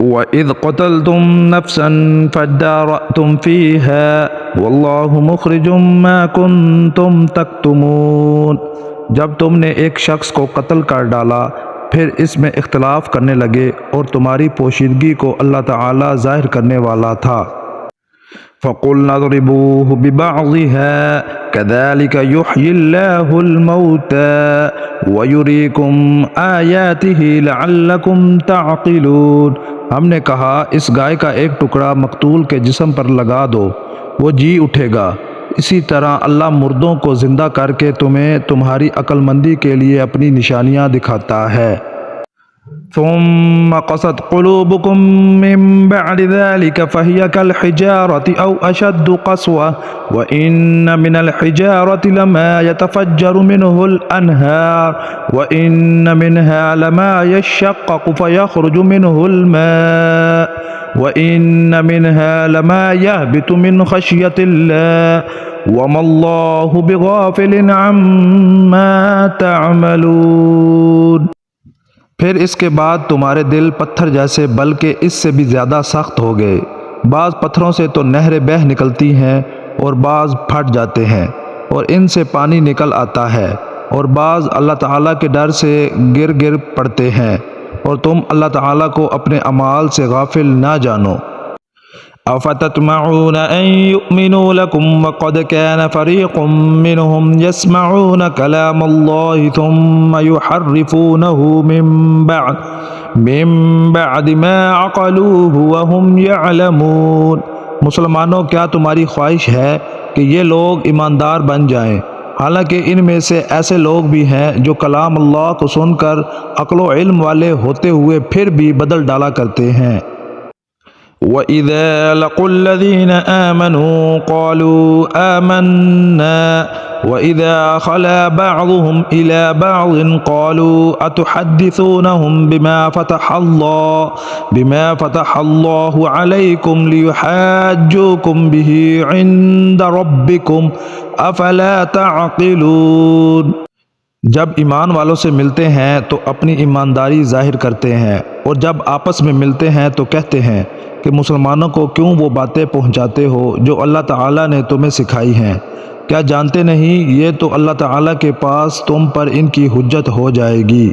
وَإِذْ قَتَلْتُمْ نَفْسًا فَادَّارَأْتُمْ فِيهَا وَاللَّهُ مُخْرِجٌ مَا كُنْتُمْ تَكْتُمُونَ جب تم نے ایک شخص کو قتل کر ڈالا پھر اس میں اختلاف کرنے لگے اور تمہاری پوشیدگی کو اللہ تعالی ظاہر کرنے والا تھا۔ فَقُلْنَا اضْرِبُوهُ بِبَعْضِهَا كَذَلِكَ يُحْيِي اللَّهُ الْمَوْتَى وَيُرِيكُمْ آيَاتِهِ لَعَلَّكُمْ تَعْقِلُونَ ہم نے کہا اس گائے کا ایک ٹکڑا مقتول کے جسم پر لگا دو، وہ جی اٹھے گا۔ اسی طرح اللہ مردوں کو زندہ کر کے تمہیں تمہاری عقل مندی کے لیے اپنی نشانیاں دکھاتا ہے۔ ثم قست قلوبكم من بعد ذلك فهي كالحجارة أو أشد قسوة وإن من الحجارة لما يتفجر منه الأنهار وإن منها لما يشقق فيخرج منه الماء وإن منها لما يهبط من خشية الله وما الله بغافل عما تعملون۔ پھر اس کے بعد تمہارے دل پتھر جیسے بلکہ اس سے بھی زیادہ سخت ہو گئے۔ بعض پتھروں سے تو نہریں بہہ نکلتی ہیں اور بعض پھٹ جاتے ہیں اور ان سے پانی نکل آتا ہے، اور بعض اللہ تعالیٰ کے ڈر سے گر پڑتے ہیں، اور تم اللہ تعالیٰ کو اپنے اعمال سے غافل نہ جانو۔ أفتطمعون أن يؤمنوا لكم وقد كان فريق منهم يسمعون كلام الله ثم يحرفونه من بعد ما عقلوه وهم يعلمون۔ مسلمانوں کیا تمہاری خواہش ہے کہ یہ لوگ ایماندار بن جائیں، حالانکہ ان میں سے ایسے لوگ بھی ہیں جو کلام اللہ کو سن کر عقل و علم والے ہوتے ہوئے پھر بھی بدل ڈالا کرتے ہیں۔ وَإِذَا لَقُوا الَّذِينَ آمَنُوا قَالُوا آمَنَّا وَإِذَا خَلَا بَعْضُهُمْ إِلَى بَعْضٍ قَالُوا أَتُحَدِّثُونَهُمْ بِمَا فَتَحَ اللَّهُ عَلَيْكُمْ لِيُحَاجُّوكُمْ بِهِ عِندَ رَبِّكُمْ أَفَلَا تَعْقِلُونَ۔ جب ایمان والوں سے ملتے ہیں تو اپنی ایمانداری ظاہر کرتے ہیں، اور جب آپس میں ملتے ہیں تو کہتے ہیں کہ مسلمانوں کو کیوں وہ باتیں پہنچاتے ہو جو اللہ تعالیٰ نے تمہیں سکھائی ہیں؟ کیا جانتے نہیں یہ تو اللہ تعالیٰ کے پاس تم پر ان کی حجت ہو جائے گی۔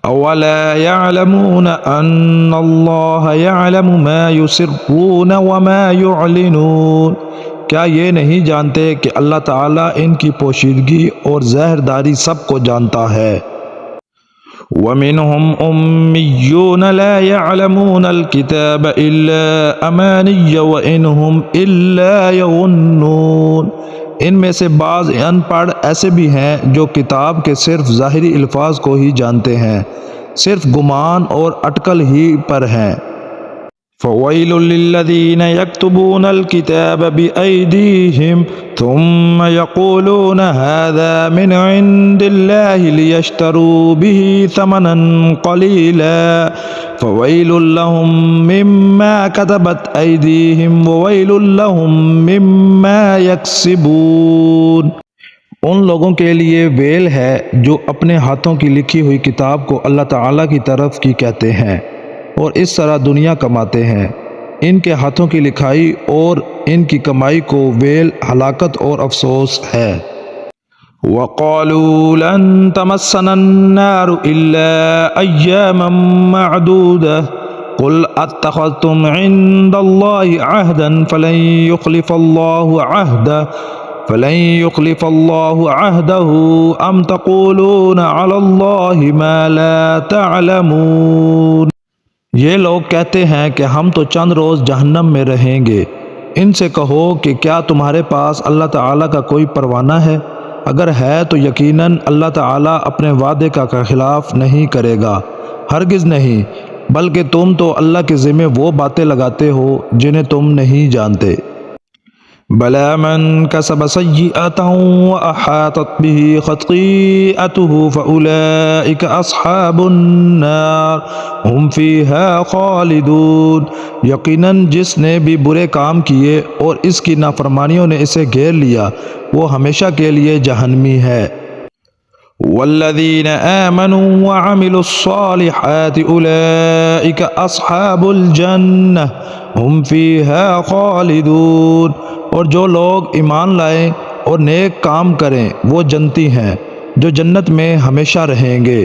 أَوَلَا يَعْلَمُونَ أَنَّ اللَّهَ يَعْلَمُ مَا يُسِرُّونَ وَمَا يُعْلِنُونَ کیا یہ نہیں جانتے کہ اللہ تعالیٰ ان کی پوشیدگی اور ظاہرداری سب کو جانتا ہے۔ وَمِنْهُمْ أُمِّيُّونَ لَا يَعْلَمُونَ الْكِتَابَ إِلَّا أَمَانِيَّ وَإِنْ هُمْ إِلَّا يَظُنُّونَ ان میں سے بعض ان پڑھ ایسے بھی ہیں جو کتاب کے صرف ظاہری الفاظ کو ہی جانتے ہیں، صرف گمان اور اٹکل ہی پر ہیں۔ فَوَيْلٌ لِّلَّذِينَ يَكْتُبُونَ الْكِتَابَ بِأَيْدِيهِمْ ثُمَّ يَقُولُونَ هَذَا مِنْ عِندِ اللَّهِ لِيَشْتَرُوا بِهِ ثَمَنًا قَلِيلًا فَوَيْلٌ لَّهُم مِّمَّا كَتَبَتْ أَيْدِيهِمْ وَوَيْلٌ لَّهُم مِّمَّا يَكْسِبُونَ ان لوگوں کے لیے ویل ہے جو اپنے ہاتھوں کی لکھی ہوئی کتاب کو اللہ تعالیٰ کی طرف کی کہتے ہیں اور اس طرح دنیا کماتے ہیں۔ ان کے ہاتھوں کی لکھائی اور ان کی کمائی کو ویل، ہلاکت اور افسوس ہے۔ وَقَالُوا لَن تَمَسَّنَا النَّارُ إِلَّا أَيَّامًا مَّعْدُودَةً قُلْ أَتَّخَذْتُمْ عِندَ اللَّهِ عَهْدًا فَلَن يُخْلِفَ اللَّهُ عَهْدَهُ أَمْ تَقُولُونَ عَلَى اللَّهِ مَا لَا تَعْلَمُونَ یہ لوگ کہتے ہیں کہ ہم تو چند روز جہنم میں رہیں گے۔ ان سے کہو کہ کیا تمہارے پاس اللہ تعالیٰ کا کوئی پروانہ ہے؟ اگر ہے تو یقیناً اللہ تعالیٰ اپنے وعدے کا خلاف نہیں کرے گا، ہرگز نہیں، بلکہ تم تو اللہ کے ذمہ وہ باتیں لگاتے ہو جنہیں تم نہیں جانتے۔ بَلَىٰ مَن كَسَبَ سَيِّئَةً وَأَحَاطَتْ بِهِ خَطِيئَتُهُ فَأُولَٰئِكَ أَصْحَابُ النَّارِ هُمْ فِيهَا خَالِدُونَ یقیناً جس نے بھی برے کام کیے اور اس کی نافرمانیوں نے اسے گھیر لیا وہ ہمیشہ کے لیے جہنمی ہے۔ والذین آمنوا وعملوا الصالحات اولئک اصحاب الجنہ ہم فیہا خالدون، اور جو لوگ ایمان لائیں اور نیک کام کریں وہ جنتی ہیں جو جنت میں ہمیشہ رہیں گے۔